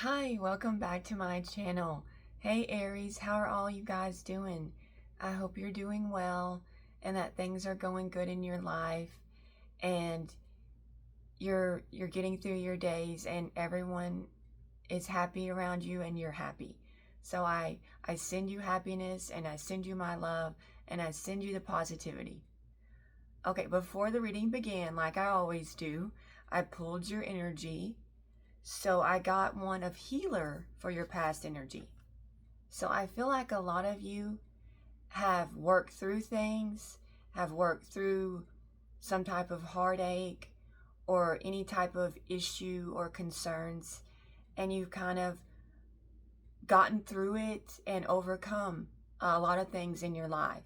Hi, welcome back to my channel. Hey Aries, how are all you guys doing? I hope you're doing well and that things are going good in your life and you're getting through your days and everyone is happy around you and you're happy. So I send you happiness and I send you my love and I send you the positivity. Okay, before the reading began, like I always do, I pulled your energy. So I got one of healer for your past energy. So I feel like a lot of you have worked through things, have worked through some type of heartache or any type of issue or concerns, and you've kind of gotten through it and overcome a lot of things in your life.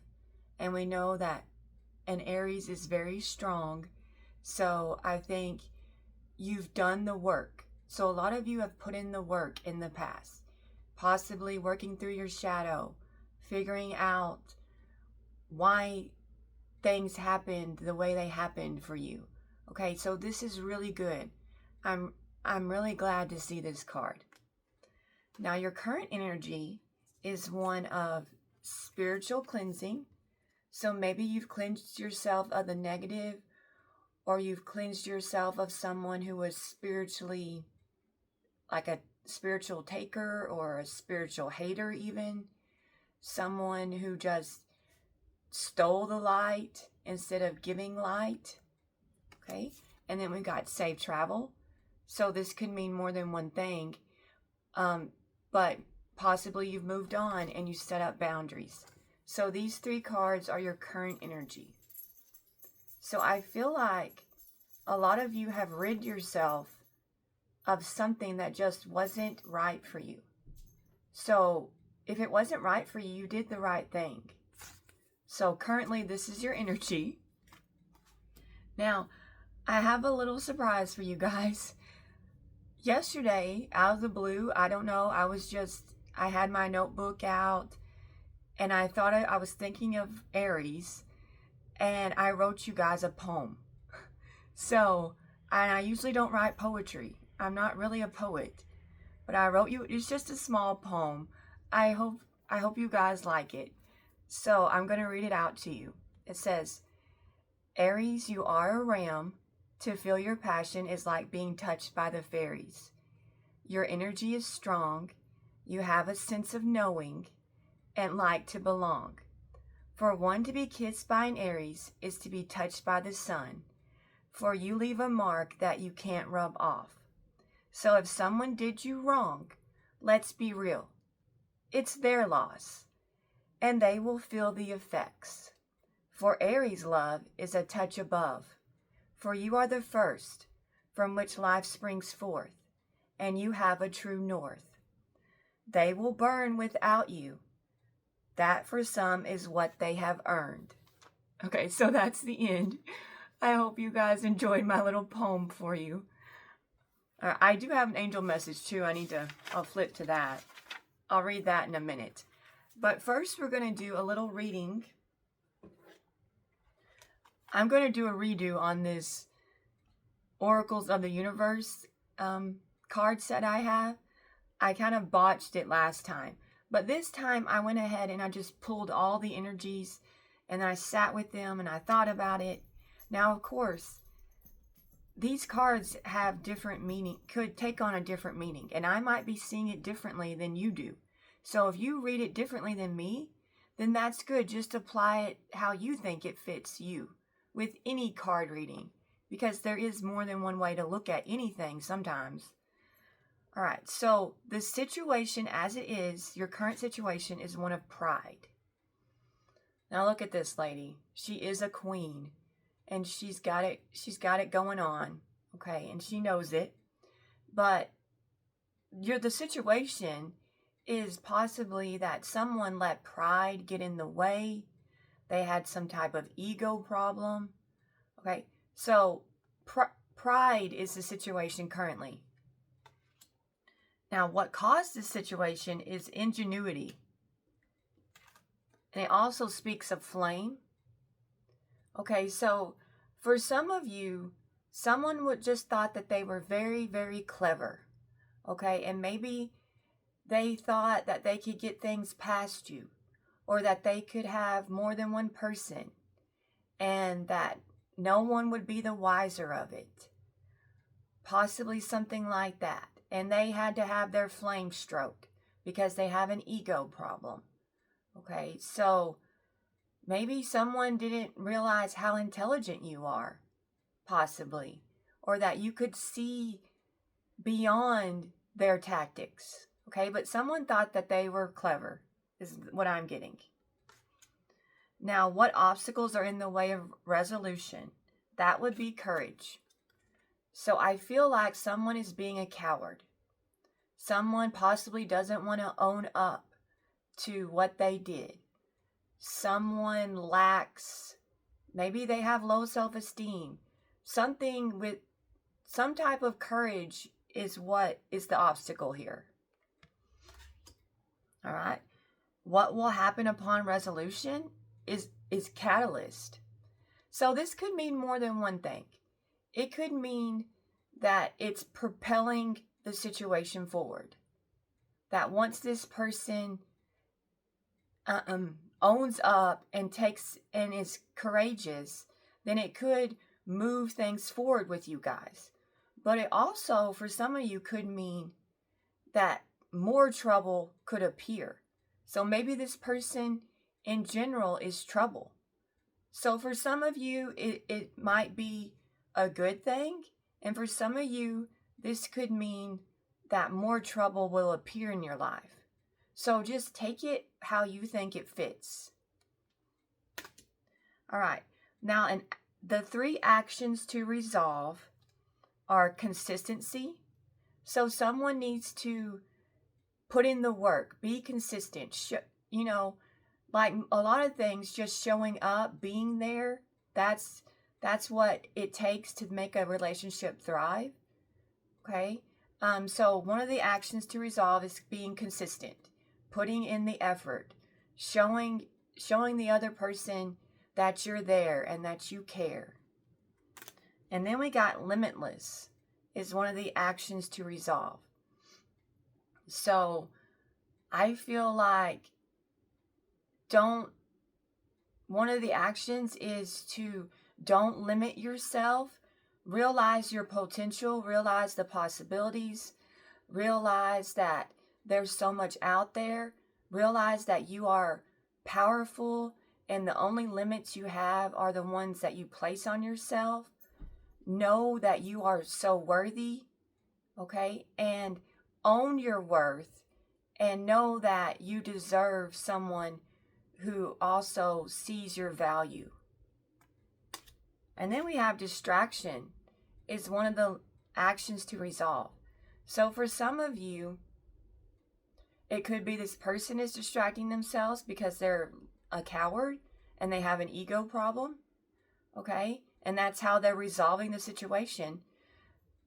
And we know that an Aries is very strong. So I think you've done the work. So a lot of you have put in the work in the past, possibly working through your shadow, figuring out why things happened the way they happened for you. Okay, so this is really good. I'm really glad to see this card. Now your current energy is one of spiritual cleansing. So maybe you've cleansed yourself of the negative, or you've cleansed yourself of someone who was spiritually like a spiritual taker or a spiritual hater, even someone who just stole the light instead of giving light. Okay, and then we got safe travel. So this could mean more than one thing, but possibly you've moved on and you set up boundaries. So these three cards are your current energy. So I feel like a lot of you have rid yourself of something that just wasn't right for you. So if it wasn't right for you, you did the right thing. So currently this is your energy. Now, I have a little surprise for you guys. Yesterday, out of the blue, I don't know, I had my notebook out and I thought I was thinking of Aries and I wrote you guys a poem. So, and I usually don't write poetry. I'm not really a poet, but I wrote you, it's just a small poem. I hope you guys like it. So I'm going to read it out to you. It says, Aries, you are a ram. To feel your passion is like being touched by the fairies. Your energy is strong. You have a sense of knowing and like to belong. For one to be kissed by an Aries is to be touched by the sun. For you leave a mark that you can't rub off. So if someone did you wrong, let's be real. It's their loss, and they will feel the effects. For Aries' love is a touch above. For you are the first, from which life springs forth, and you have a true north. They will burn without you. That for some is what they have earned. Okay, so that's the end. I hope you guys enjoyed my little poem for you. I do have an angel message too. I'll flip to that. I'll read that in a minute. But first we're going to do a little reading. I'm going to do a redo on this Oracles of the Universe card set I have. I kind of botched it last time. But this time I went ahead and I just pulled all the energies and I sat with them and I thought about it. Now, of course, these cards have different meaning, could take on a different meaning, and I might be seeing it differently than you do. So if you read it differently than me, then that's good. Just apply it how you think it fits you with any card reading, because there is more than one way to look at anything sometimes. All right, so the situation as it is, your current situation is one of pride. Now look at this lady. She is a queen. And she's got it going on, okay, and she knows it. But the situation is possibly that someone let pride get in the way. They had some type of ego problem. Okay, so pride is the situation currently. Now, what caused this situation is ingenuity. And it also speaks of flame. Okay, so for some of you, someone would just thought that they were very, very clever. Okay, and maybe they thought that they could get things past you, or that they could have more than one person, and that no one would be the wiser of it. Possibly something like that. And they had to have their flame stroked because they have an ego problem. Okay, so maybe someone didn't realize how intelligent you are, possibly, or that you could see beyond their tactics. Okay, but someone thought that they were clever, is what I'm getting. Now, what obstacles are in the way of resolution? That would be courage. So I feel like someone is being a coward. Someone possibly doesn't want to own up to what they did. Someone lacks, maybe they have low self-esteem. Something with some type of courage is what is the obstacle here. All right. What will happen upon resolution is catalyst. So this could mean more than one thing. It could mean that it's propelling the situation forward. That once this person owns up and takes and is courageous, then it could move things forward with you guys. But it also, for some of you, could mean that more trouble could appear. So maybe this person in general is trouble. So for some of you, it might be a good thing. And for some of you, this could mean that more trouble will appear in your life. So just take it how you think it fits. All right. Now, the 3 actions to resolve are consistency. So someone needs to put in the work, be consistent. Like a lot of things, just showing up, being there, that's what it takes to make a relationship thrive. Okay? So one of the actions to resolve is being consistent, putting in the effort, showing the other person that you're there and that you care. And then we got limitless is one of the actions to resolve. So I feel like one of the actions is to don't limit yourself. Realize your potential, realize the possibilities, realize that there's so much out there, realize that you are powerful and the only limits you have are the ones that you place on yourself. Know that you are so worthy, okay? And own your worth and know that you deserve someone who also sees your value. And then we have distraction is one of the actions to resolve. So for some of you, it could be this person is distracting themselves because they're a coward and they have an ego problem, okay? And that's how they're resolving the situation.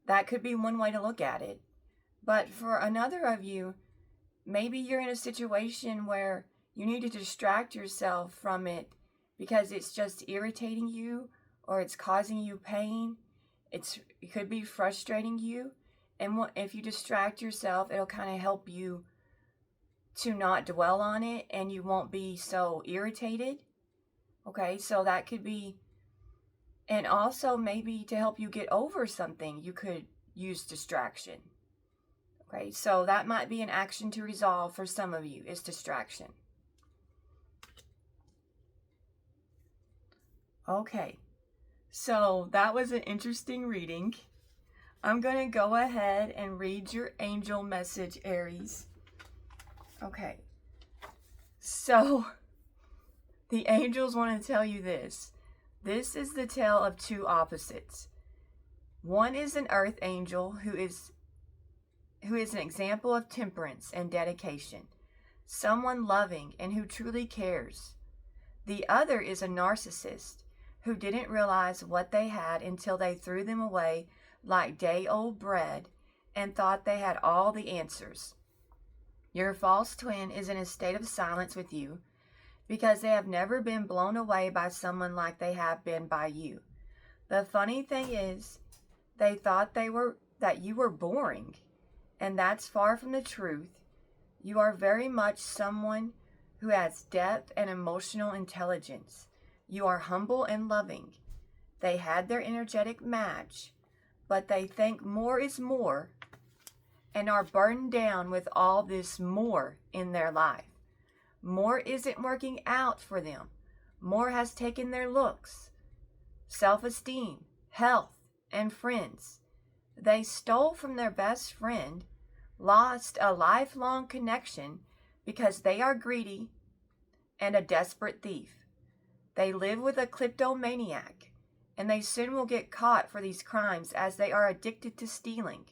That could be one way to look at it. But for another of you, maybe you're in a situation where you need to distract yourself from it because it's just irritating you or it's causing you pain. It could be frustrating you. And if you distract yourself, it'll kind of help you to not dwell on it and you won't be so irritated. Okay, so that could be, and also maybe to help you get over something, you could use distraction. Okay, so that might be an action to resolve for some of you, is distraction. Okay, so that was an interesting reading. I'm going to go ahead and read your angel message, Aries. Okay, so the angels want to tell you this. This is the tale of 2 opposites. One is an earth angel who is an example of temperance and dedication, someone loving and who truly cares. The other is a narcissist who didn't realize what they had until they threw them away like day-old bread and thought they had all the answers. Your false twin is in a state of silence with you because they have never been blown away by someone like they have been by you. The funny thing is, they thought that you were boring and that's far from the truth. You are very much someone who has depth and emotional intelligence. You are humble and loving. They had their energetic match, but they think more is more and are burdened down with all this more in their life. More isn't working out for them. More has taken their looks, self-esteem, health, and friends. They stole from their best friend, lost a lifelong connection because they are greedy and a desperate thief. They live with a kleptomaniac, and they soon will get caught for these crimes as they are addicted to stealing.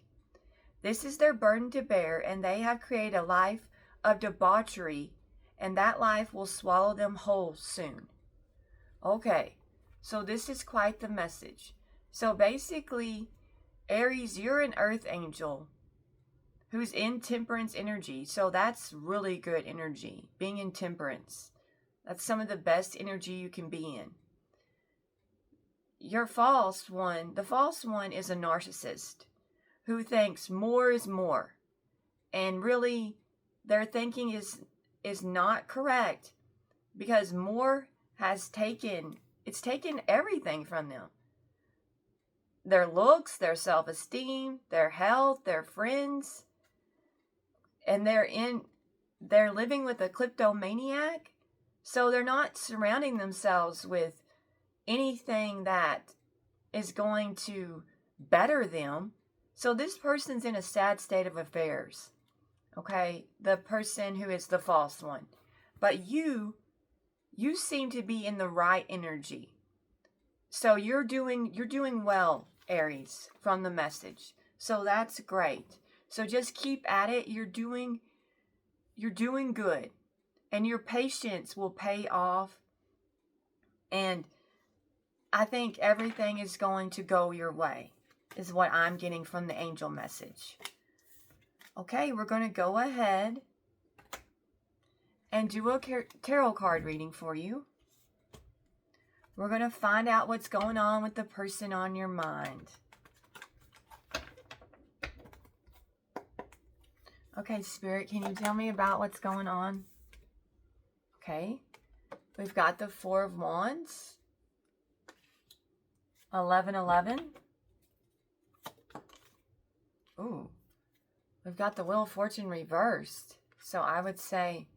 This is their burden to bear, and they have created a life of debauchery, and that life will swallow them whole soon. Okay, so this is quite the message. So basically, Aries, you're an earth angel who's in temperance energy. So that's really good energy, being in temperance. That's some of the best energy you can be in. Your false one, the false one is a narcissist who thinks more is more. And really, their thinking is not correct, because more has taken everything from them. Their looks, their self-esteem, their health, their friends. And they're living with a kleptomaniac. So they're not surrounding themselves with anything that is going to better them. So this person's in a sad state of affairs. Okay? The person who is the false one. But you seem to be in the right energy. So you're doing well, Aries, from the message. So that's great. So just keep at it. You're doing good. And your patience will pay off. And I think everything is going to go your way, is what I'm getting from the angel message. Okay, we're going to go ahead and do a tarot card reading for you. We're going to find out what's going on with the person on your mind. Okay, Spirit, can you tell me about what's going on? Okay, we've got the Four of Wands, 1111. Ooh, we've got the Wheel of Fortune reversed. So I would say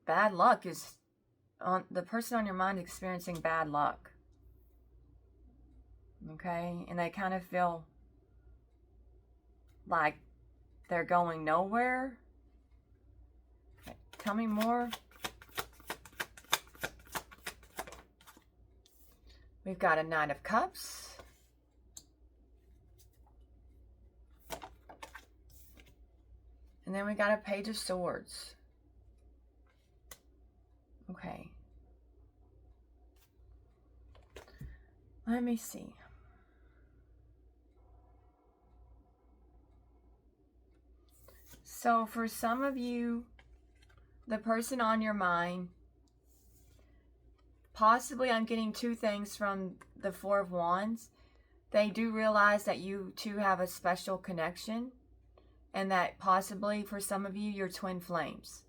bad luck is on the person on your mind, experiencing bad luck. Okay, and they kind of feel like they're going nowhere. Okay, tell me more. We've got a Knight of Cups. And then we got a Page of Swords. Okay. Let me see. So for some of you, the person on your mind, possibly I'm getting two things from the Four of Wands. They do realize that you two have a special connection, and that possibly for some of you, you're twin flames.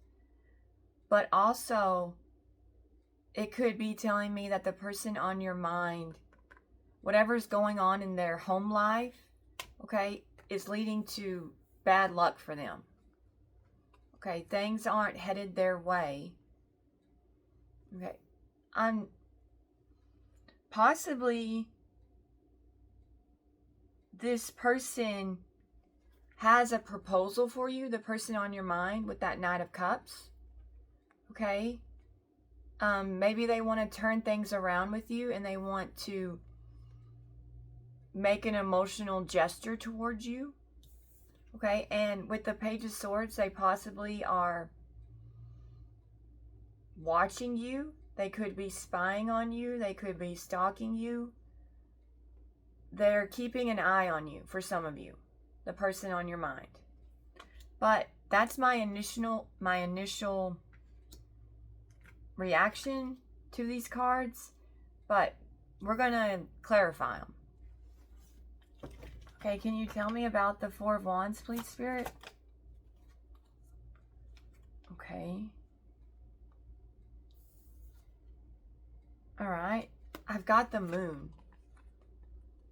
But also, it could be telling me that the person on your mind, whatever's going on in their home life, okay, is leading to bad luck for them. Okay, things aren't headed their way. Okay, I'm possibly this person has a proposal for you, the person on your mind with that Knight of Cups. Okay, maybe they want to turn things around with you, and they want to make an emotional gesture towards you. Okay, and with the Page of Swords, they possibly are watching you. They could be spying on you. They could be stalking you. They're keeping an eye on you for some of you, the person on your mind. But that's my initial reaction to these cards, but we're going to clarify them. Okay, can you tell me about the Four of Wands, please, Spirit? Okay. All right. I've got the Moon.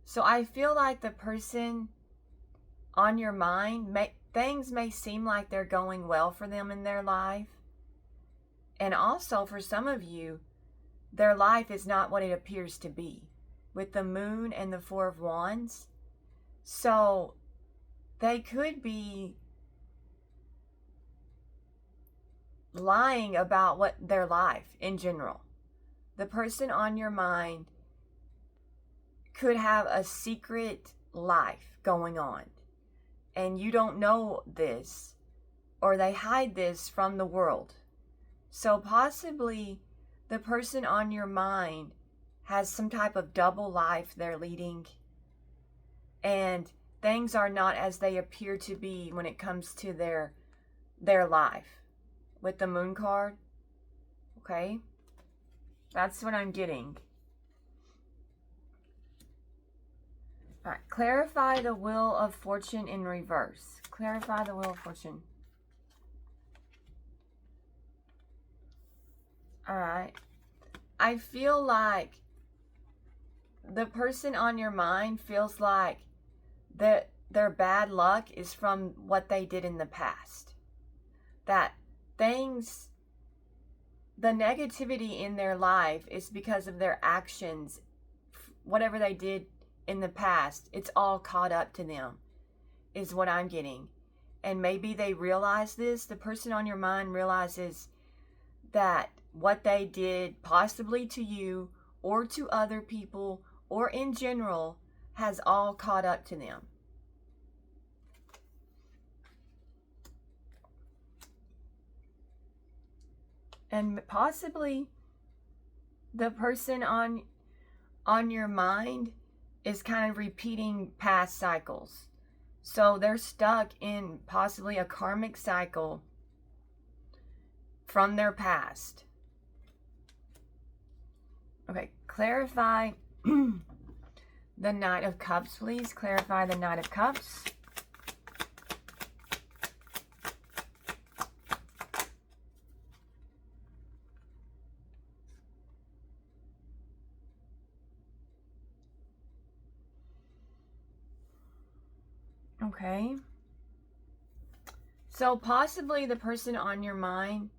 So I feel like the person on your mind, things may seem like they're going well for them in their life. And also for some of you, their life is not what it appears to be with the Moon and the Four of Wands. So they could be lying about what their life in general. The person on your mind could have a secret life going on, and you don't know this, or they hide this from the world. So possibly the person on your mind has some type of double life they're leading, and things are not as they appear to be when it comes to their life. With the Moon card, okay? That's what I'm getting. All right, clarify the Wheel of Fortune in reverse. Clarify the Wheel of Fortune. All right. I feel like the person on your mind feels like that their bad luck is from what they did in the past. That things, the negativity in their life is because of their actions, whatever they did in the past. It's all caught up to them, is what I'm getting. And maybe they realize this. The person on your mind realizes that what they did possibly to you or to other people or in general has all caught up to them. And possibly the person on your mind is kind of repeating past cycles. So they're stuck in possibly a karmic cycle from their past. Okay, clarify the Knight of Cups, please. Clarify the Knight of Cups. Okay. So possibly the person on your mind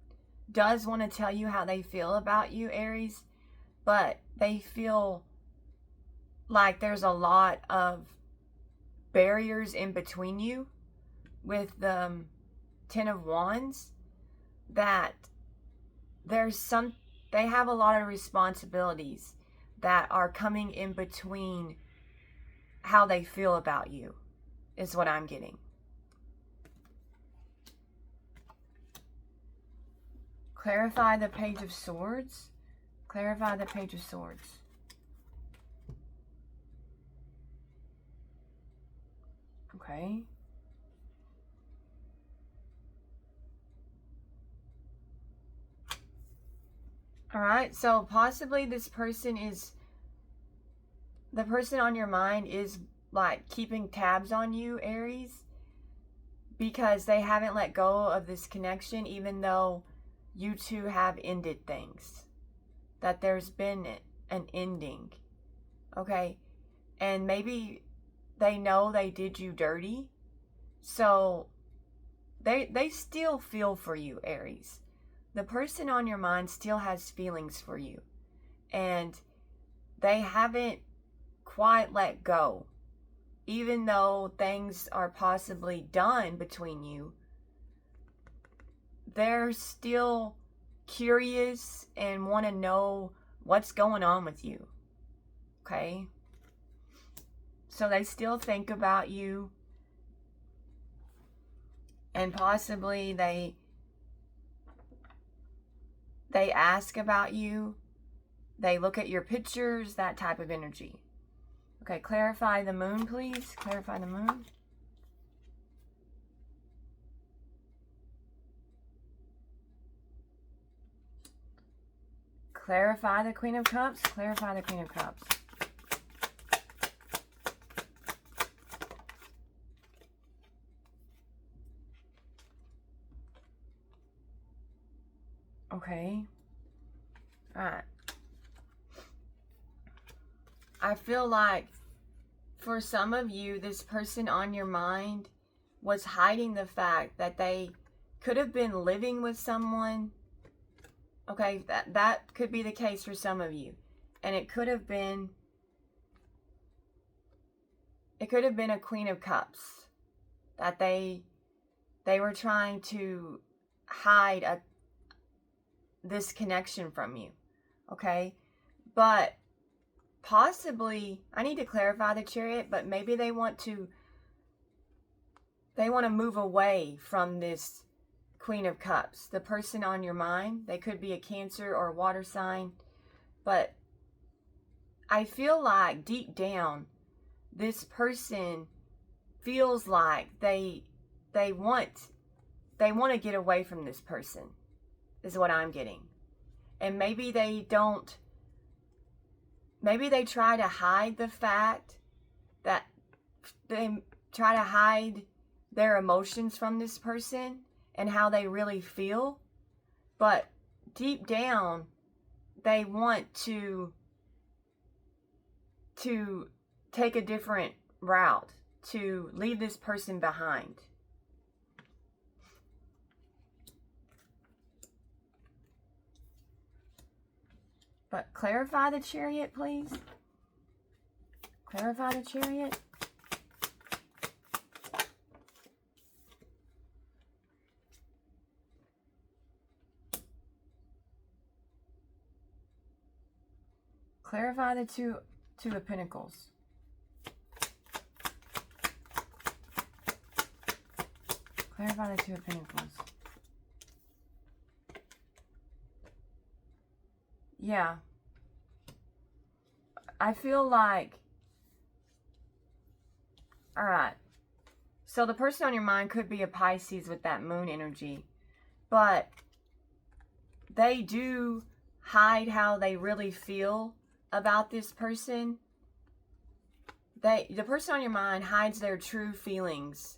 does want to tell you how they feel about you, Aries, but they feel like there's a lot of barriers in between you with the Ten of Wands, that they have a lot of responsibilities that are coming in between how they feel about you, is what I'm getting. Clarify the Page of Swords. Clarify the Page of Swords. Okay. All right, so possibly this person is, the person on your mind is like keeping tabs on you, Aries, because they haven't let go of this connection, even though you two have ended things. That there's been an ending. Okay? And maybe they know they did you dirty. So they still feel for you, Aries. The person on your mind still has feelings for you. And they haven't quite let go. Even though things are possibly done between you, they're still curious and want to know what's going on with you. Okay? So they still think about you. And possibly they ask about you. They look at your pictures, that type of energy. Okay, clarify the Moon, please. Clarify the Moon. Clarify the Queen of Cups. Clarify the Queen of Cups. Okay. Alright. I feel like for some of you, this person on your mind was hiding the fact that they could have been living with someone. Okay, that could be the case for some of you. And it could have been a Queen of Cups that they were trying to hide this connection from you. Okay? But possibly, I need to clarify the Chariot, but maybe they want to move away from this Queen of Cups. The person on your mind, they could be a Cancer or a water sign, but I feel like deep down, this person feels like they want to get away from this person, is what I'm getting. And maybe they try to hide the fact that they try to hide their emotions from this person and how they really feel. But deep down, they want to take a different route, to leave this person behind. But clarify the Chariot, please. Clarify the Chariot. Clarify the Two of Pentacles. Clarify the Two of Pentacles. Yeah. I feel like... Alright. So the person on your mind could be a Pisces with that moon energy. But they do hide how they really feel about this person. The person on your mind hides their true feelings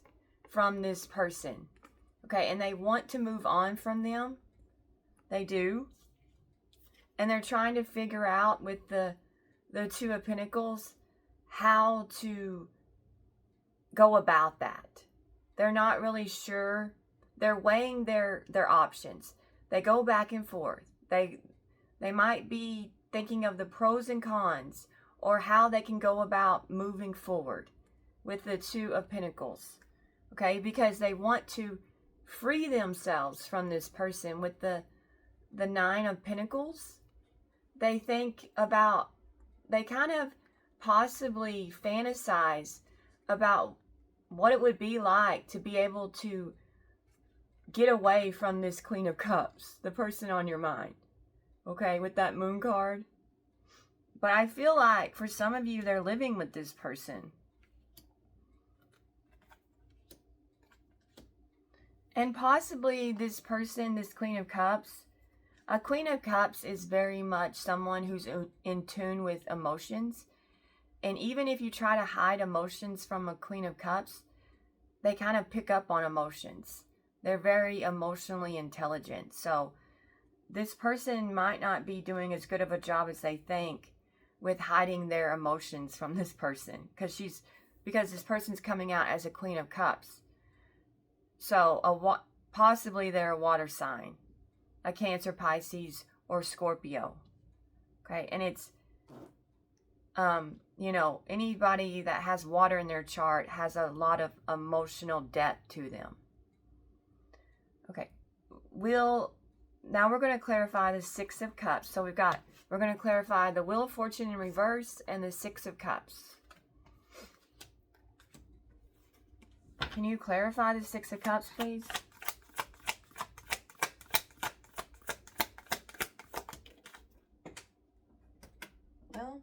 from this person. Okay, and they want to move on from them. They do. And they're trying to figure out with the Two of Pentacles how to go about that. They're not really sure. They're weighing their options. They go back and forth. They might be thinking of the pros and cons, or how they can go about moving forward with the Two of Pentacles. Okay, because they want to free themselves from this person with the Nine of Pentacles. They think about, they kind of possibly fantasize about what it would be like to be able to get away from this Queen of Cups, the person on your mind. Okay, with that Moon card. But I feel like for some of you, they're living with this person. And possibly this person, this Queen of Cups, a Queen of Cups is very much someone who's in tune with emotions. And even if you try to hide emotions from a Queen of Cups, they kind of pick up on emotions. They're very emotionally intelligent. So this person might not be doing as good of a job as they think with hiding their emotions from this person. Because this person's coming out as a Queen of Cups. So possibly they're a water sign. A Cancer, Pisces, or Scorpio. Okay, and it's, you know, anybody that has water in their chart has a lot of emotional depth to them. Okay, now we're going to clarify the Six of Cups. So we're going to clarify the Wheel of Fortune in reverse and the Six of Cups. Can you clarify the Six of Cups, please? Well,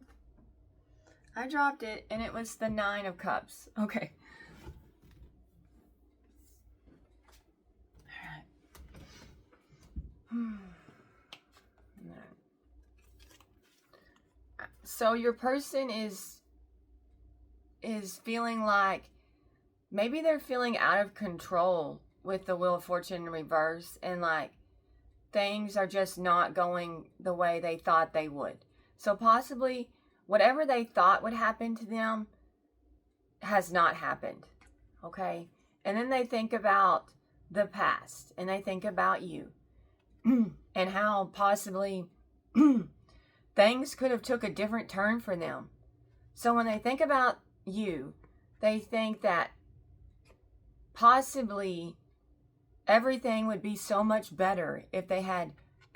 I dropped it and it was the Nine of Cups. Okay. So your person is feeling like maybe they're feeling out of control with the Wheel of Fortune in reverse, and like things are just not going the way they thought they would. So possibly whatever they thought would happen to them has not happened. Okay? And then they think about the past and they think about you and how possibly things could have took a different turn for them. So when they think about you, they think that possibly everything would be so much better if they had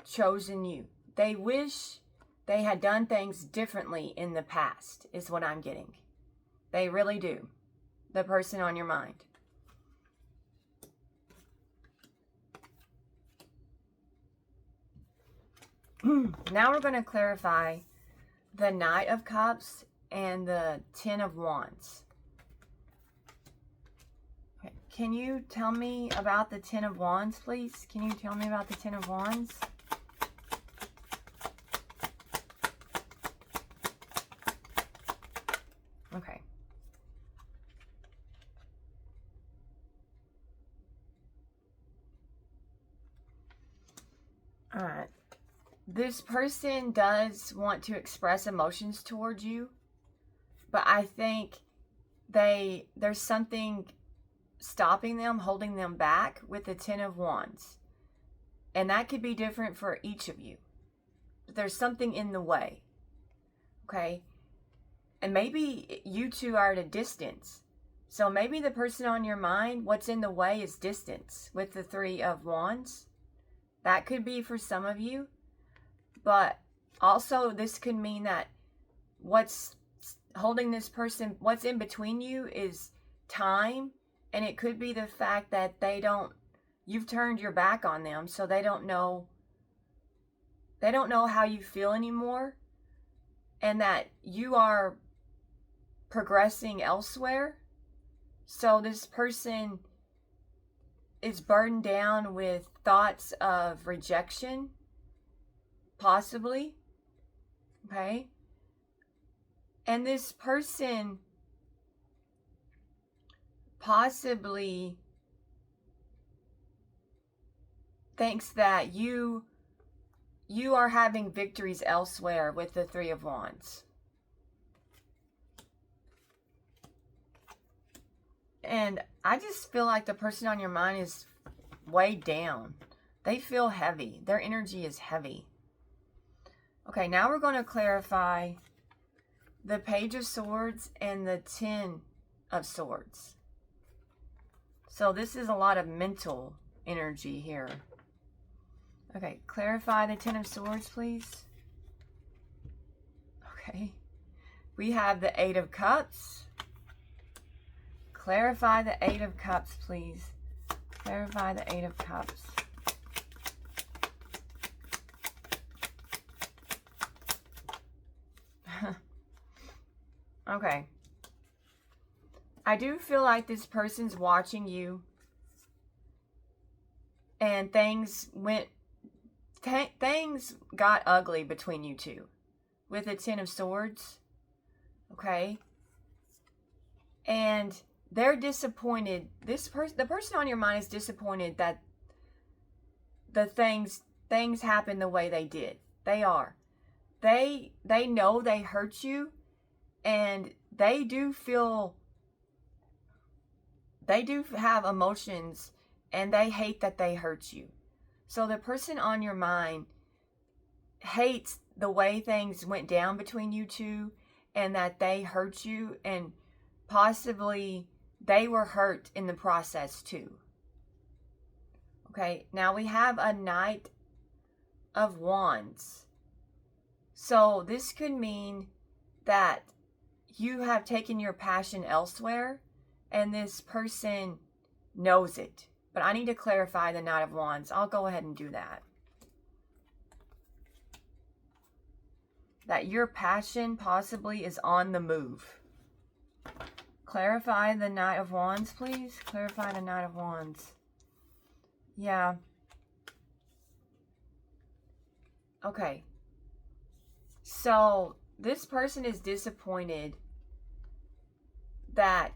chosen you. They wish they had done things differently in the past, is what I'm getting. They really do. The person on your mind. Now we're going to clarify the Knight of Cups and the Ten of Wands. Okay. Can you tell me about the Ten of Wands, please? Can you tell me about the Ten of Wands? Okay. All right. This person does want to express emotions towards you, but I think there's something stopping them, holding them back with the Ten of Wands. And that could be different for each of you. But there's something in the way. Okay? And maybe you two are at a distance. So maybe the person on your mind, what's in the way is distance with the Three of Wands. That could be for some of you. But also this could mean that what's holding this person, what's in between you is time. And it could be the fact that you've turned your back on them, so they don't know how you feel anymore. And that you are progressing elsewhere. So this person is burdened down with thoughts of rejection. Possibly. Okay. And this person possibly thinks that you are having victories elsewhere with the Three of Wands. And I just feel like the person on your mind is weighed down. They feel heavy. Their energy is heavy. Okay, now we're going to clarify the Page of Swords and the Ten of Swords. So this is a lot of mental energy here. Okay, clarify the Ten of Swords, please. Okay. We have the Eight of Cups. Clarify the Eight of Cups, please. Clarify the Eight of Cups. Okay. I do feel like this person's watching you. And things got ugly between you two. With the Ten of Swords. Okay. And they're disappointed. The person on your mind is disappointed that the things happened the way they did. They are. They know they hurt you. And they do have emotions, and they hate that they hurt you. So the person on your mind hates the way things went down between you two, and that they hurt you, and possibly they were hurt in the process too. Okay, now we have a Knight of Wands. So this could mean that you have taken your passion elsewhere, and this person knows it. But I need to clarify the Knight of Wands. I'll go ahead and do that. That your passion possibly is on the move. Clarify the Knight of Wands, please. Clarify the Knight of Wands. Yeah. Okay. So this person is disappointed that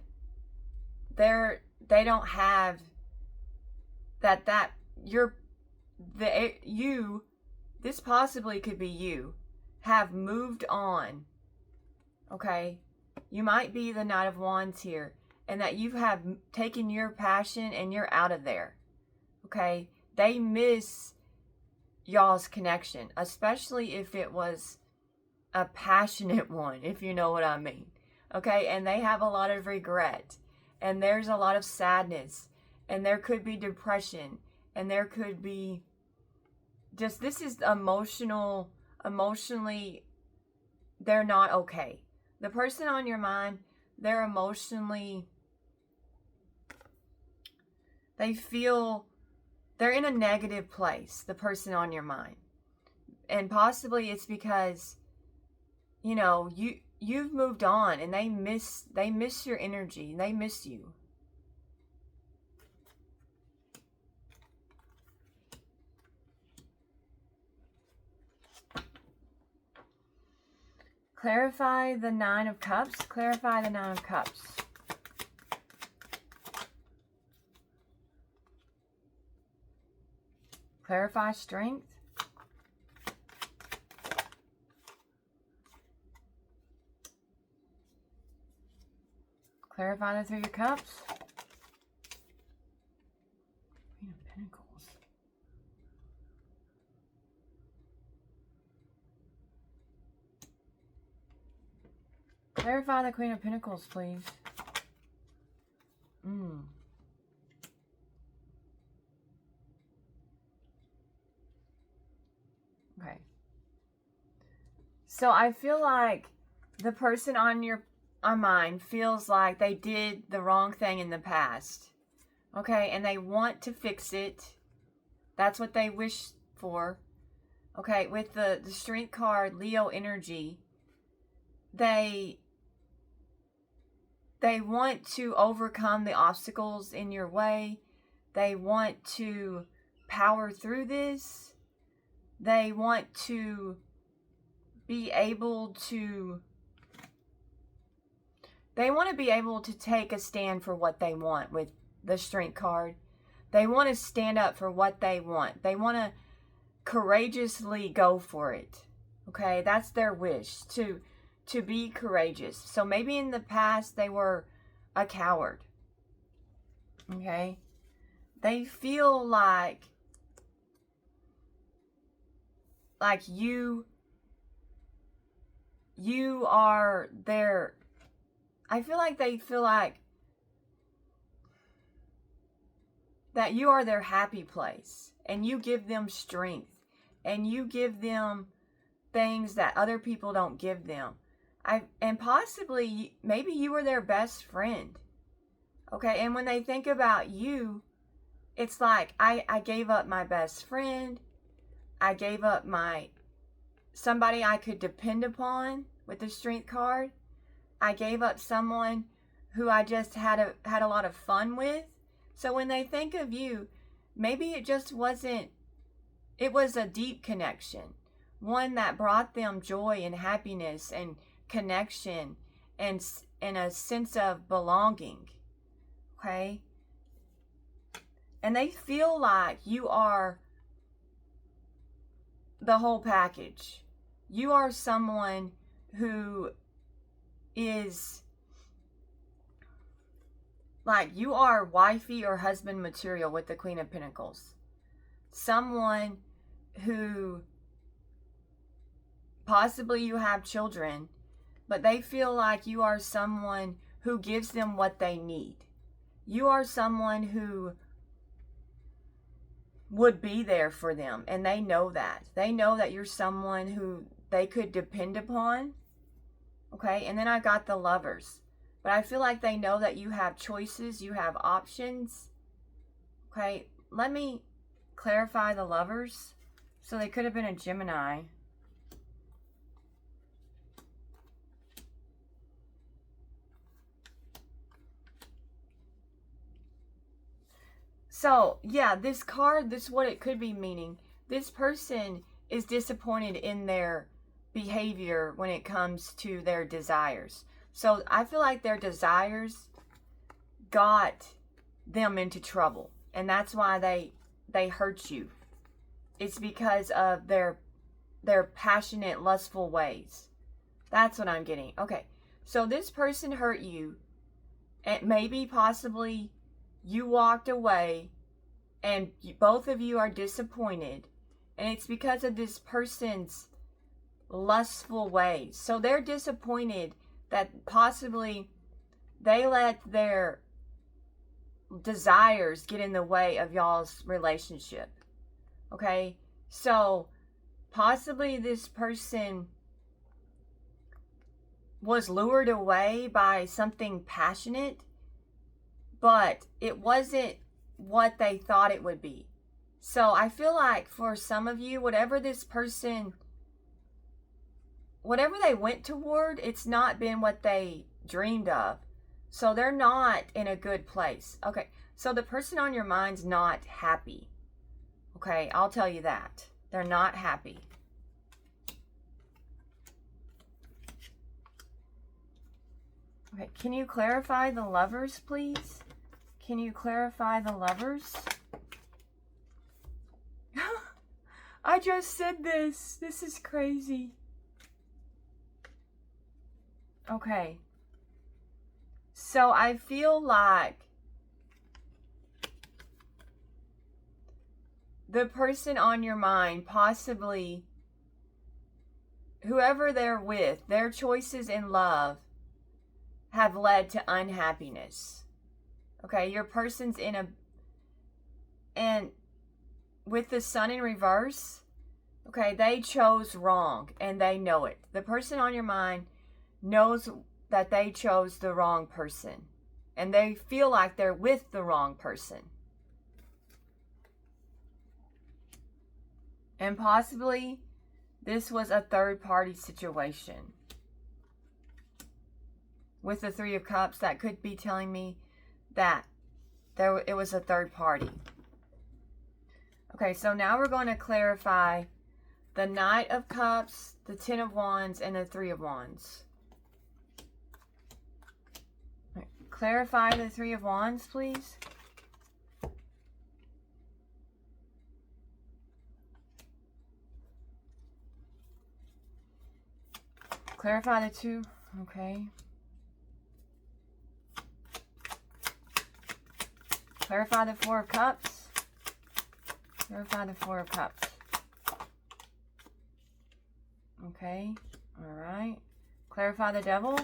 they don't have that your this possibly could be you, have moved on. Okay? You might be the Knight of Wands here, and that you have taken your passion and you're out of there. Okay? They miss y'all's connection, especially if it was a passionate one, if you know what I mean. Okay? And they have a lot of regret, and there's a lot of sadness, and there could be depression, and there could be just, this is emotionally, they're not okay. The person on your mind, they're emotionally, they feel they're in a negative place, the person on your mind. And possibly it's because, you know, you've moved on, and they miss your energy. They miss you. Clarify the Nine of Cups. Clarify the Nine of Cups. Clarify strength. Clarify the Three of Cups. Queen of Pentacles. Clarify the Queen of Pentacles, please. Okay. So I feel like the person on your mind feels like they did the wrong thing in the past. Okay, and they want to fix it. That's what they wish for. Okay, with the Strength card, Leo energy, they want to overcome the obstacles in your way. They want to power through this. They want to be able to, they want to be able to take a stand for what they want with the Strength card. They want to stand up for what they want. They want to courageously go for it. Okay, that's their wish, to be courageous. So maybe in the past they were a coward. Okay, they feel like you are their, I feel like they feel like that you are their happy place, and you give them strength, and you give them things that other people don't give them. And possibly, maybe you were their best friend. Okay, and when they think about you, it's like, I gave up my best friend. I gave up somebody I could depend upon with the Strength card. I gave up someone who I just had a lot of fun with. So when they think of you, maybe it just wasn't, it was a deep connection. One that brought them joy and happiness and connection and a sense of belonging. Okay? And they feel like you are the whole package. You are someone who is like, you are wifey or husband material with the Queen of Pentacles. Someone who possibly you have children, but they feel like you are someone who gives them what they need. You are someone who would be there for them, and they know that. They know that you're someone who they could depend upon. Okay, and then I got the Lovers. But I feel like they know that you have choices, you have options. Okay, let me clarify the Lovers. So they could have been a Gemini. So, yeah, this card, this is what it could be meaning. This person is disappointed in their behavior when it comes to their desires. So I feel like their desires got them into trouble. And that's why they hurt you. it's because of their passionate, lustful ways. That's what I'm getting. Okay, so this person hurt you, and maybe possibly you walked away, and both of you are disappointed, and it's because of this person's lustful ways. So they're disappointed that possibly they let their desires get in the way of y'all's relationship. Okay, so possibly this person was lured away by something passionate, but it wasn't what they thought it would be. So I feel like for some of you, whatever this person, whatever they went toward, it's not been what they dreamed of. So they're not in a good place. Okay, so the person on your mind's not happy. Okay, I'll tell you that. They're not happy. Okay, can you clarify the Lovers, please? Can you clarify the Lovers? I just said this. This is crazy. Okay. So I feel like the person on your mind, possibly whoever they're with, their choices in love have led to unhappiness. Okay, your person's in a, and with the Sun in reverse, okay, they chose wrong and they know it. The person on your mind knows that they chose the wrong person and they feel like they're with the wrong person. And possibly this was a third party situation. With the Three of Cups, that could be telling me that it was a third party. Okay, so now we're going to clarify the Knight of Cups, the Ten of Wands, and the Three of Wands. Right. Clarify the Three of Wands, please. Clarify the two. Okay. Clarify the Four of Cups. Clarify the Four of Cups. Okay. All right. Clarify the Devil.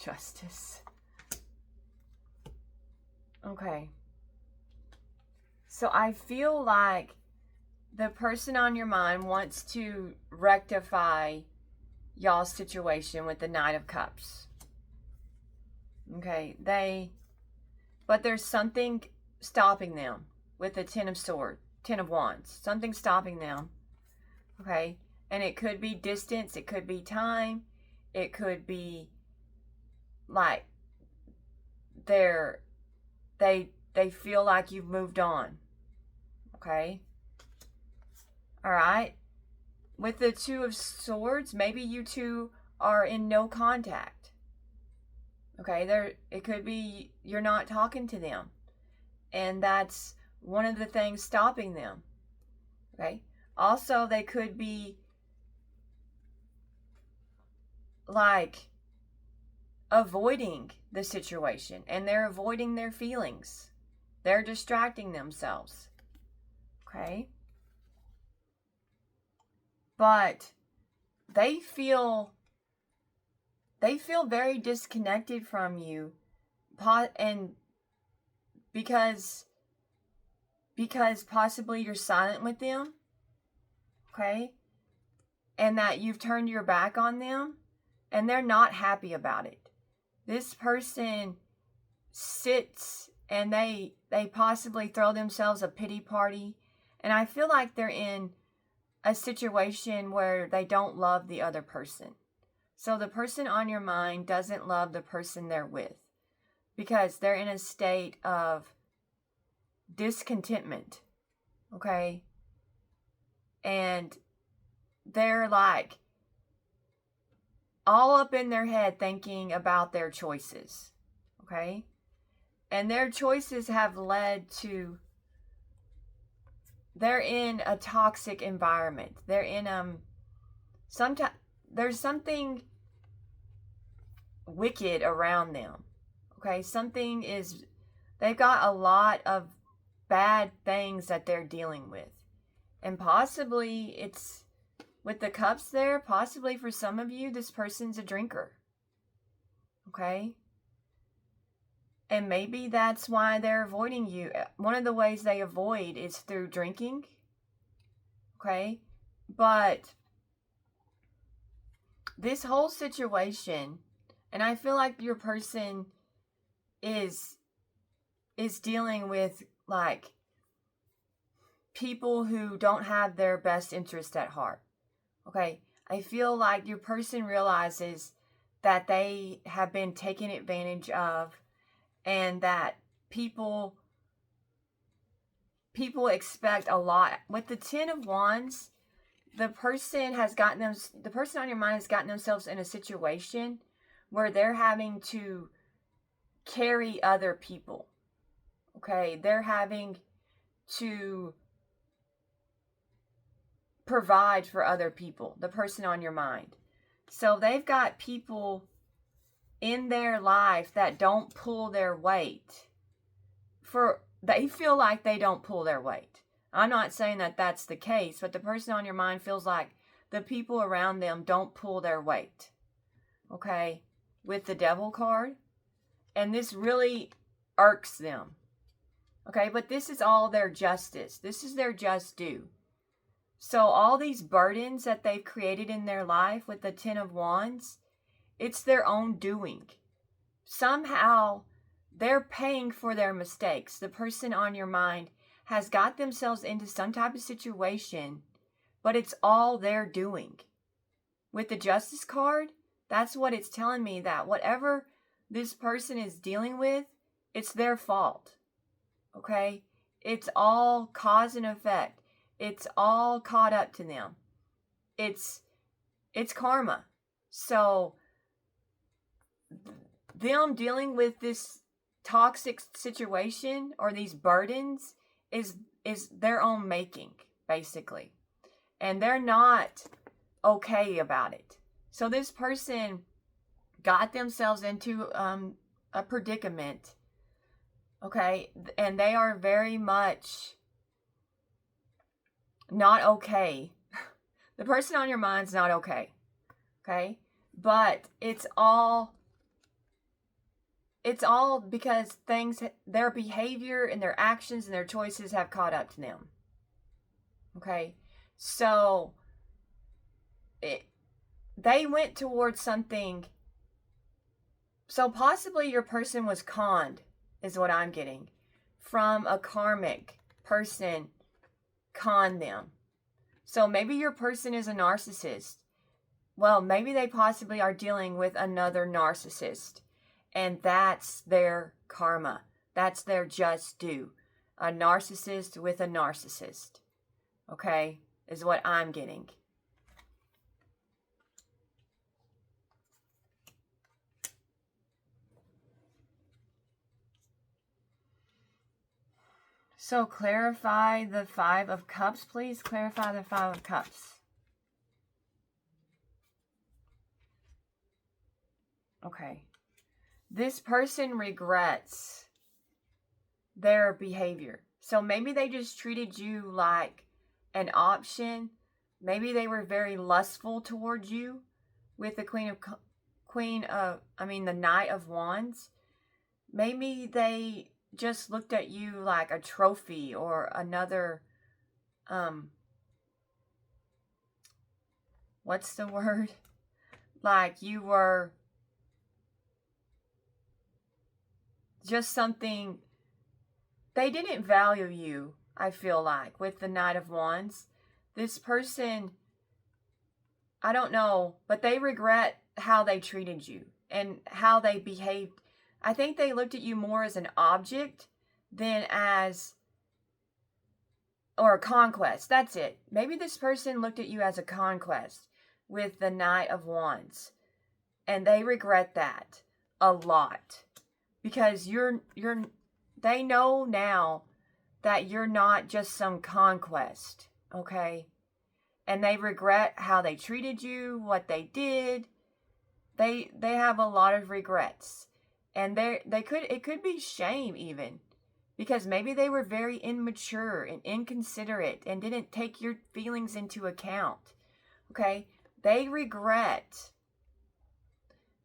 Justice. Okay. So I feel like the person on your mind wants to rectify y'all's situation with the Knight of Cups. Okay, but there's something stopping them with the Ten of Wands. Something stopping them. Okay, and it could be distance, it could be time, it could be like they feel like you've moved on. Okay. All right. With the Two of Swords, maybe you two are in no contact. Okay, it could be you're not talking to them. And that's one of the things stopping them. Okay. Also, they could be like avoiding the situation, and they're avoiding their feelings. They're distracting themselves. Okay. But they feel very disconnected from you, and because possibly you're silent with them, okay, and that you've turned your back on them, and they're not happy about it. This person sits and they possibly throw themselves a pity party, and I feel like they're in a situation where they don't love the other person. So the person on your mind doesn't love the person they're with because they're in a state of discontentment. Okay? And they're like all up in their head thinking about their choices. Okay? And their choices have led to, they're in a toxic environment. They're in sometimes there's something wicked around them. Okay, they've got a lot of bad things that they're dealing with. And possibly it's, with the cups there, possibly for some of you, this person's a drinker. Okay? And maybe that's why they're avoiding you. One of the ways they avoid is through drinking. Okay? But this whole situation, and I feel like your person is dealing with like people who don't have their best interest at heart. Okay? I feel like your person realizes that they have been taken advantage of, and that people expect a lot. With the Ten of Wands, the person on your mind has gotten themselves in a situation where they're having to carry other people. Okay, they're having to provide for other people, the person on your mind. So they've got people in their life that don't pull their weight. They feel like they don't pull their weight. I'm not saying that that's the case, but the person on your mind feels like the people around them don't pull their weight. Okay? With the Devil card. And this really irks them. Okay? But this is all their justice. This is their just due. So all these burdens that they've created in their life with the Ten of Wands, it's their own doing. Somehow they're paying for their mistakes. The person on your mind has got themselves into some type of situation, but it's all their doing. With the Justice card, that's what it's telling me, that whatever this person is dealing with, it's their fault. Okay? It's all cause and effect. It's all caught up to them. It's karma. So them dealing with this toxic situation or these burdens is their own making, basically. And they're not okay about it. So this person got themselves into a predicament. Okay? And they are very much not okay. The person on your mind's not okay. Okay? But it's all because their behavior and their actions and their choices have caught up to them. Okay? So they went towards something. So possibly your person was conned, is what I'm getting. From a karmic person conned them. So maybe your person is a narcissist. Well, maybe they possibly are dealing with another narcissist. And that's their karma. That's their just due. A narcissist with a narcissist. Okay? Is what I'm getting. So clarify the Five of Cups, please. Clarify the Five of Cups. Okay. This person regrets their behavior. So maybe they just treated you like an option. Maybe they were very lustful towards you with the the Knight of Wands. Maybe they just looked at you like a trophy or another, what's the word? Like you were just something. They didn't value you, I feel like, with the Knight of Wands. This person, I don't know, but they regret how they treated you and how they behaved. I think they looked at you more as an object than as, or a conquest. That's it. Maybe this person looked at you as a conquest with the Knight of Wands. And they regret that a lot. Because you're they know now that you're not just some conquest, okay? And they regret how they treated you, what they did. They have a lot of regrets. And it could be shame even, because maybe they were very immature and inconsiderate and didn't take your feelings into account. Okay? They regret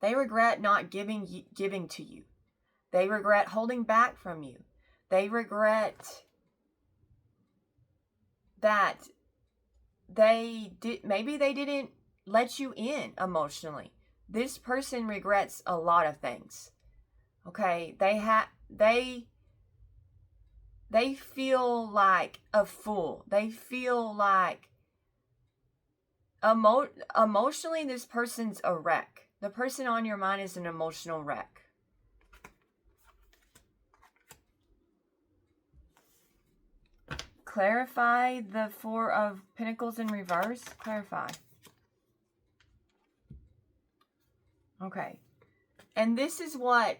not giving to you. They regret holding back from you. They regret that maybe they didn't let you in emotionally. This person regrets a lot of things. Okay? They feel like a fool. They feel like emotionally this person's a wreck. The person on your mind is an emotional wreck. Clarify the Four of Pentacles in reverse. Clarify. Okay. And this is what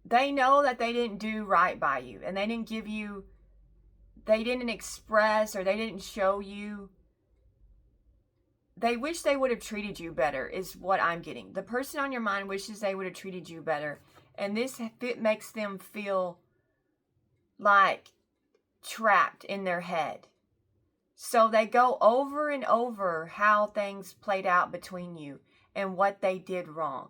they know that they didn't do right by you, and they didn't express, or they didn't show you. They wish they would have treated you better, is what I'm getting. The person on your mind wishes they would have treated you better. And this makes them feel like trapped in their head. So they go over and over how things played out between you and what they did wrong.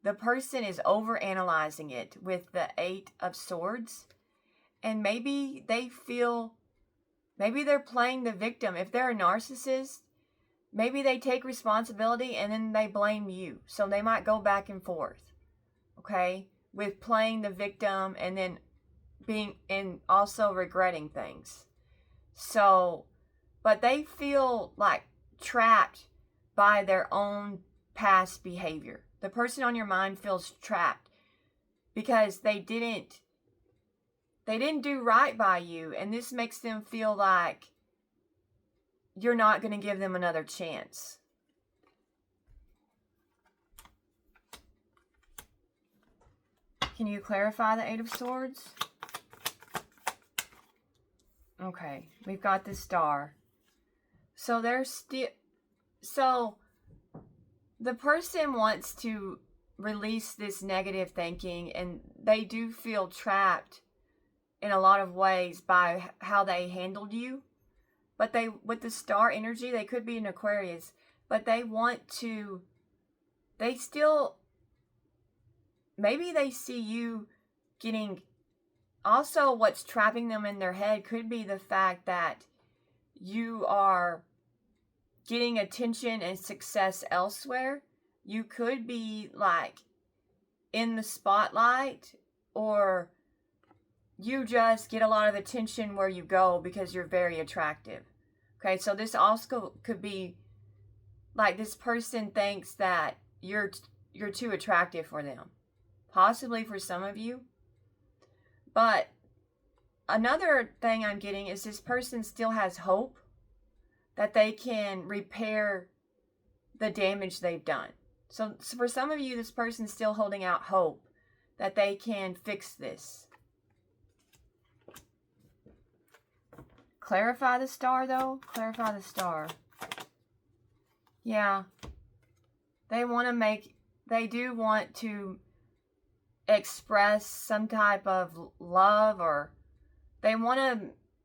The person is overanalyzing it with the Eight of Swords. And maybe they're playing the victim. If they're a narcissist, maybe they take responsibility and then they blame you. So they might go back and forth, okay, with playing the victim and then also regretting things. So, but they feel like trapped by their own past behavior. The person on your mind feels trapped because they didn't do right by you, and this makes them feel like you're not going to give them another chance. Can you clarify the Eight of Swords? Okay, we've got the Star. So the person wants to release this negative thinking, and they do feel trapped in a lot of ways by how they handled you. But with the Star energy, they could be an Aquarius, but maybe they see you getting, also what's trapping them in their head could be the fact that you are getting attention and success elsewhere. You could be like in the spotlight, or you just get a lot of attention where you go because you're very attractive. Okay, so this also could be like this person thinks that you're too attractive for them. Possibly for some of you. But another thing I'm getting is this person still has hope that they can repair the damage they've done. So for some of you, this person's still holding out hope that they can fix this. Clarify the Star, though. Clarify the Star. Yeah. They do want to express some type of love, or they want to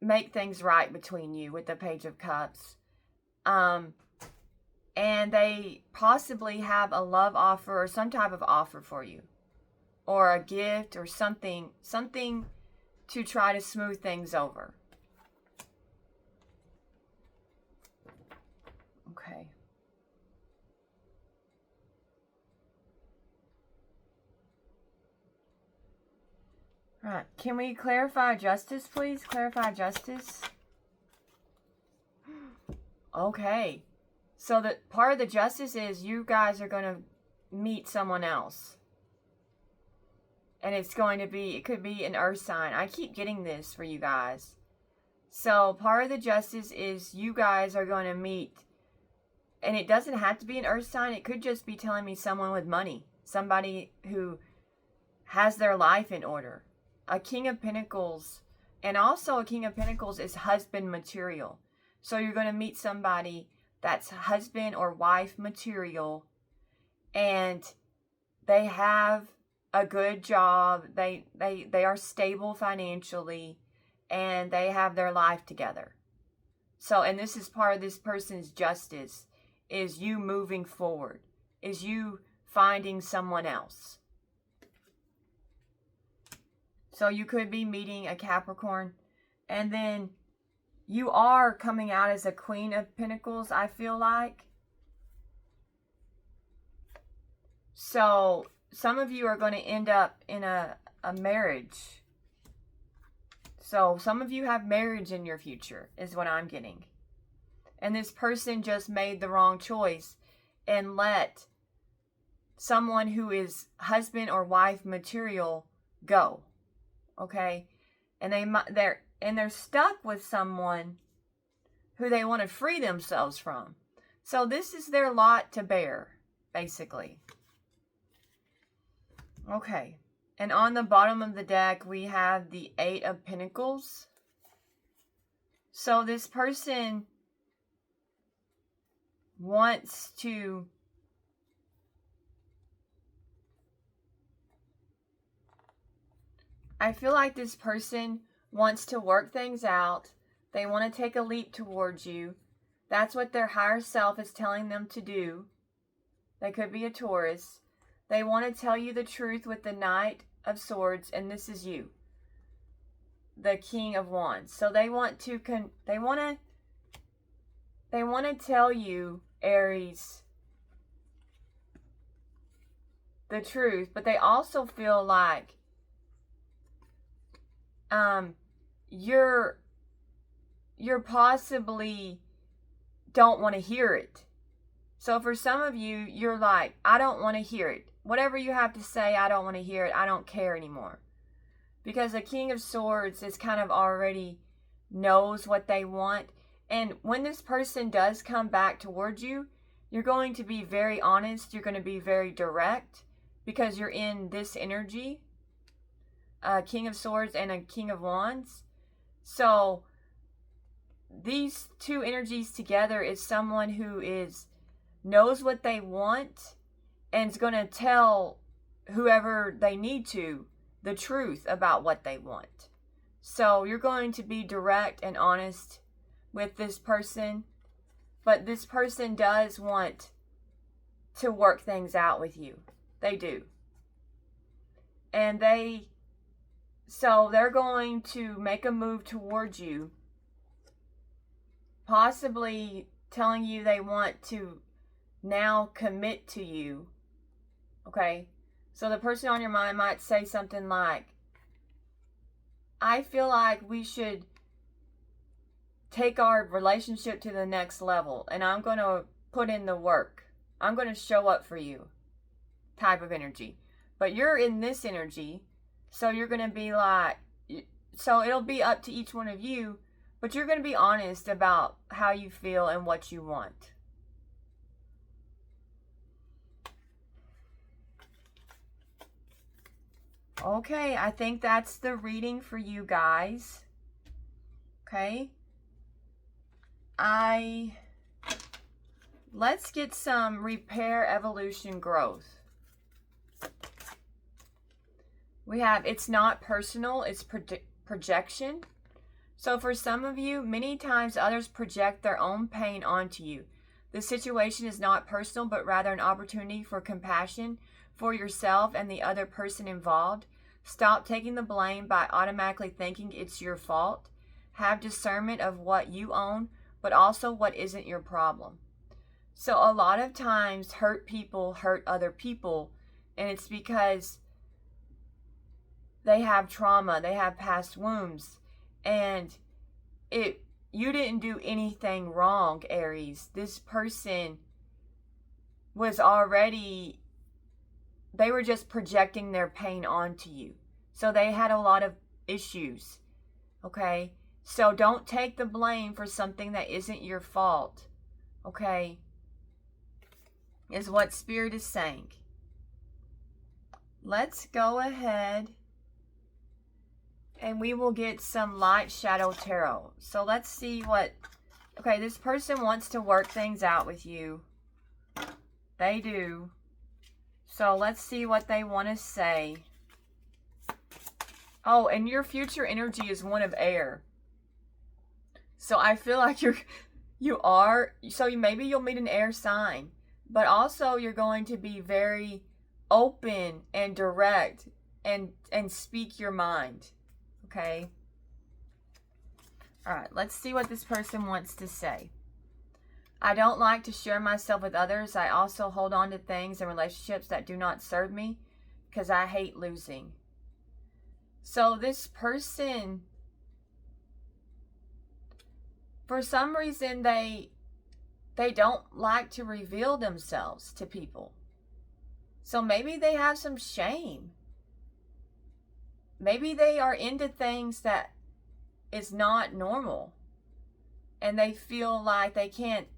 make things right between you with the Page of Cups. And they possibly have a love offer or some type of offer for you, or a gift or something to try to smooth things over. Okay. All right. Can we clarify justice, please? Clarify justice. Okay. So the part of the justice is you guys are going to meet someone else. And it could be an earth sign. I keep getting this for you guys. So part of the justice is you guys are going to meet And it doesn't have to be an earth sign. It could just be telling me someone with money. Somebody who has their life in order. A King of Pentacles. And also a King of Pentacles is husband material. So you're going to meet somebody that's husband or wife material. And they have a good job. They are stable financially. And they have their life together. So, and this is part of this person's justice, is you moving forward, is you finding someone else. So you could be meeting a Capricorn, and then you are coming out as a Queen of Pentacles, I feel like. So some of you are going to end up in a marriage. So some of you have marriage in your future, is what I'm getting. And this person just made the wrong choice and let someone who is husband or wife material go. Okay? And they're stuck with someone who they want to free themselves from. So this is their lot to bear, basically. Okay. And on the bottom of the deck, we have the Eight of Pentacles. So this person wants to I feel like this person wants to work things out. They want to take a leap towards you. That's what their higher self is telling them to do. They could be a Taurus. They want to tell you the truth with the Knight of Swords, and this is you, the King of Wands. So they want to tell you, Aries, the truth, but they also feel like you're possibly don't want to hear it. So for some of you, you're like, I don't want to hear it. Whatever you have to say, I don't want to hear it. I don't care anymore. Because the King of Swords is kind of already knows what they want. And when this person does come back towards you, you're going to be very honest. You're going to be very direct because you're in this energy. King of Swords and a King of Wands. So these two energies together is someone who knows what they want and is going to tell whoever they need to the truth about what they want. So you're going to be direct and honest with this person, but this person does want to work things out with you. They do. And so they're going to make a move towards you, possibly telling you they want to now commit to you. Okay? So the person on your mind might say something like, I feel like we should take our relationship to the next level, and I'm going to put in the work. I'm going to show up for you, type of energy. But you're in this energy, so you're going to be like, so it'll be up to each one of you, but you're going to be honest about how you feel and what you want. Okay, I think that's the reading for you guys. Okay. Let's get some repair, evolution, growth. We have, it's not personal, it's projection. So for some of you, many times others project their own pain onto you. The situation is not personal, but rather an opportunity for compassion for yourself and the other person involved. Stop taking the blame by automatically thinking it's your fault. Have discernment of what you own, but also what isn't your problem. So a lot of times hurt people hurt other people, and it's because they have trauma, they have past wounds, and you didn't do anything wrong, Aries. This person was already, they were just projecting their pain onto you. So they had a lot of issues, okay? So don't take the blame for something that isn't your fault, okay? is what Spirit is saying. Let's go ahead and we will get some light shadow tarot. So let's see what... Okay, this person wants to work things out with you. They do. So let's see what they want to say. Oh, and your future energy is one of air. So I feel like maybe you'll meet an air sign. But also you're going to be very open and direct and speak your mind. Okay? Alright, let's see what this person wants to say. I don't like to share myself with others. I also hold on to things and relationships that do not serve me because I hate losing. So this person, for some reason, they don't like to reveal themselves to people. So maybe they have some shame. Maybe they are into things that is not normal. And they feel like they can't,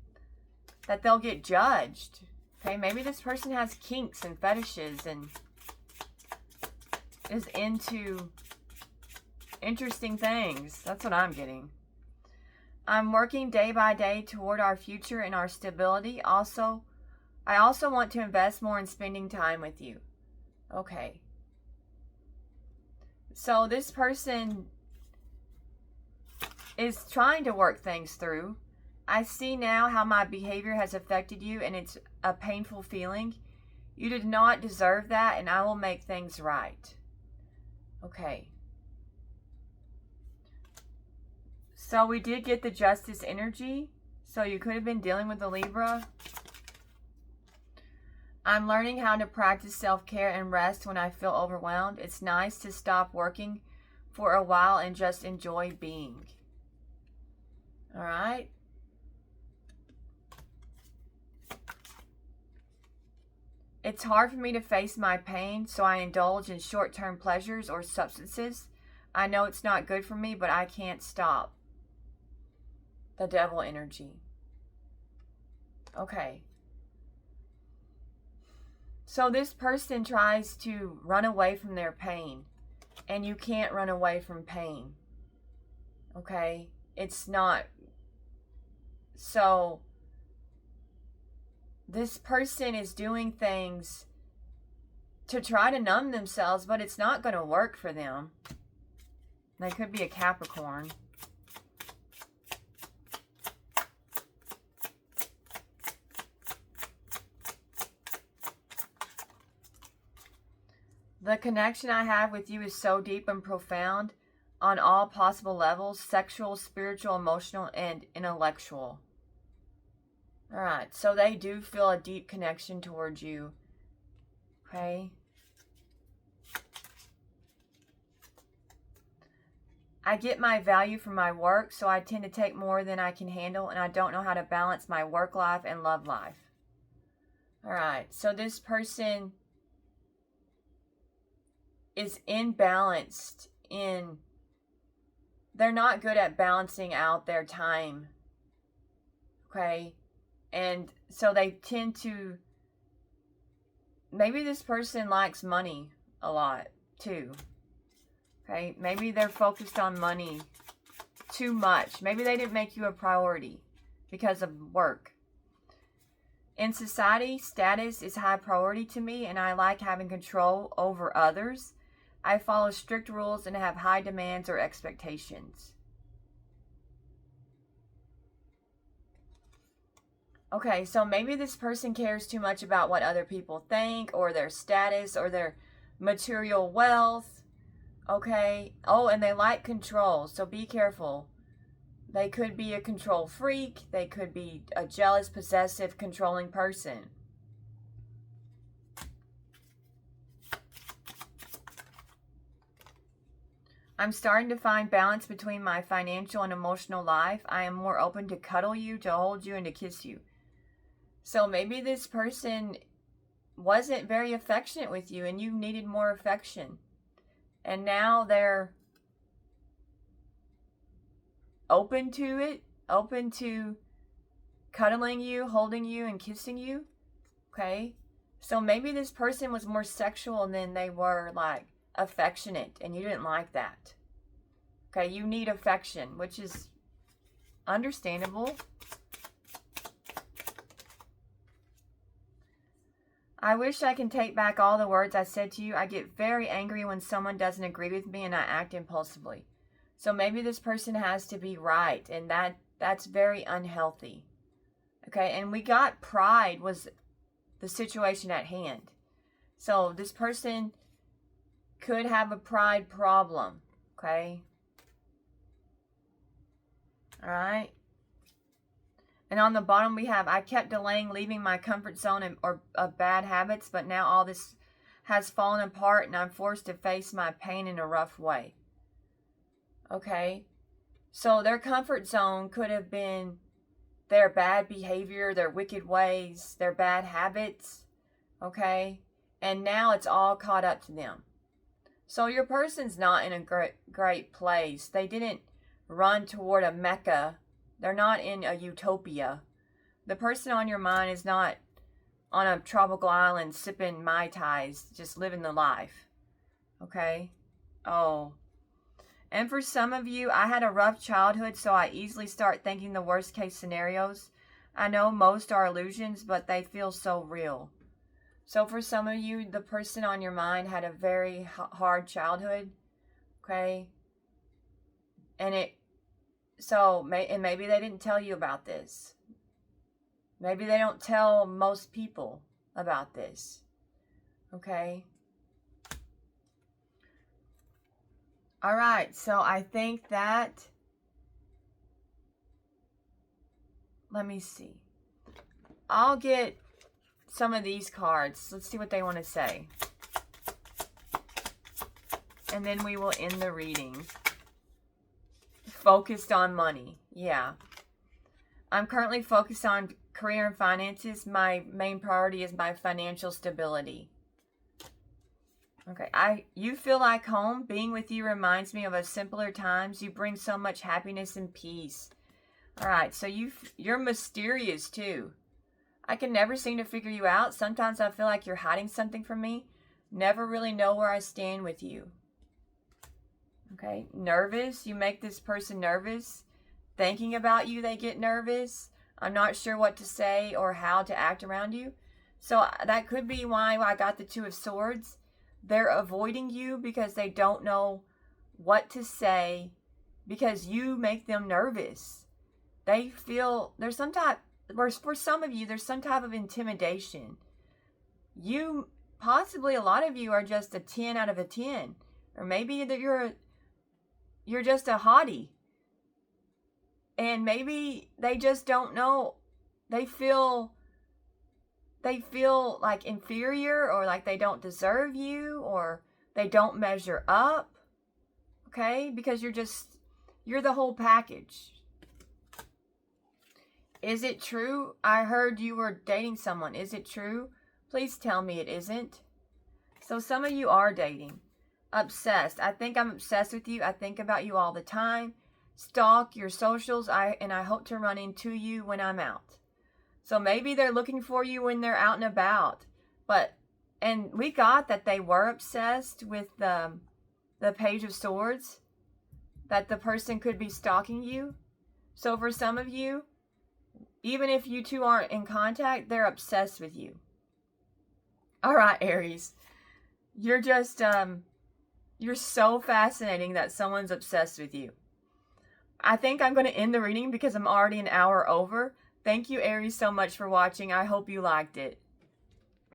that they'll get judged. Okay, maybe this person has kinks and fetishes and is into interesting things. That's what I'm getting. I'm working day by day toward our future and our stability. I also want to invest more in spending time with you. Okay. So this person is trying to work things through. I see now how my behavior has affected you, and it's a painful feeling. You did not deserve that, and I will make things right. Okay. So we did get the Justice energy. So you could have been dealing with the Libra. I'm learning how to practice self-care and rest when I feel overwhelmed. It's nice to stop working for a while and just enjoy being. All right. It's hard for me to face my pain, so I indulge in short-term pleasures or substances. I know it's not good for me, but I can't stop. The Devil energy. Okay. So this person tries to run away from their pain, and you can't run away from pain. Okay? It's not. So this person is doing things to try to numb themselves, but it's not going to work for them. They could be a Capricorn. The connection I have with you is so deep and profound on all possible levels: sexual, spiritual, emotional, and intellectual. Alright, so they do feel a deep connection towards you. Okay. I get my value from my work, so I tend to take more than I can handle, and I don't know how to balance my work life and love life. Alright, so this person is imbalanced in... They're not good at balancing out their time. Okay? And so they tend to... Maybe this person likes money a lot, too. Okay? Maybe they're focused on money too much. Maybe they didn't make you a priority because of work. In society, status is high priority to me, and I like having control over others. I follow strict rules and have high demands or expectations. Okay, so maybe this person cares too much about what other people think, or their status, or their material wealth. Okay. Oh, and they like control, so be careful. They could be a control freak. They could be a jealous, possessive, controlling person. I'm starting to find balance between my financial and emotional life. I am more open to cuddle you, to hold you, and to kiss you. So maybe this person wasn't very affectionate with you and you needed more affection. And now they're open to it, open to cuddling you, holding you, and kissing you. Okay? So maybe this person was more sexual than they were like affectionate, and you didn't like that. Okay, you need affection, which is understandable. I wish I can take back all the words I said to you. I get very angry when someone doesn't agree with me and I act impulsively. So maybe this person has to be right, and that's very unhealthy. Okay, and we got pride was the situation at hand. So this person could have a pride problem. Okay. All right. And on the bottom we have, I kept delaying leaving my comfort zone of bad habits, but now all this has fallen apart and I'm forced to face my pain in a rough way. Okay. So their comfort zone could have been their bad behavior, their wicked ways, their bad habits. Okay. And now it's all caught up to them. So your person's not in a great place. They didn't run toward a Mecca. They're not in a utopia. The person on your mind is not on a tropical island sipping Mai Tais, just living the life. Okay? Oh. And for some of you, I had a rough childhood, so I easily start thinking the worst case scenarios. I know most are illusions, but they feel so real. So for some of you, the person on your mind had a very hard childhood. Okay? And maybe they didn't tell you about this. Maybe they don't tell most people about this. Okay? All right, so I think that, let me see. I'll get some of these cards. Let's see what they want to say. And then we will end the reading. Focused on money. Yeah. I'm currently focused on career and finances. My main priority is my financial stability. Okay. You feel like home. Being with you reminds me of a simpler times. You bring so much happiness and peace. All right. So you're mysterious too. I can never seem to figure you out. Sometimes I feel like you're hiding something from me. Never really know where I stand with you. Okay, nervous. You make this person nervous. Thinking about you, they get nervous. I'm not sure what to say or how to act around you. So that could be why I got the Two of Swords. They're avoiding you because they don't know what to say because you make them nervous. They feel there's some type, or for some of you, there's some type of intimidation. Possibly a lot of you are just a 10 out of a 10. Or maybe that you're just a hottie. And maybe they just don't know. They feel like inferior, or like they don't deserve you, or they don't measure up. Okay? Because you're the whole package. Is it true? I heard you were dating someone. Is it true? Please tell me it isn't. So some of you are dating. Obsessed. I think I'm obsessed with you. I think about you all the time. Stalk your socials. And I hope to run into you when I'm out. So maybe they're looking for you when they're out and about. And we got that they were obsessed with the Page of Swords. That the person could be stalking you. So for some of you, even if you two aren't in contact, they're obsessed with you. All right, Aries. You're just, you're so fascinating that someone's obsessed with you. I think I'm going to end the reading because I'm already an hour over. Thank you, Aries, so much for watching. I hope you liked it.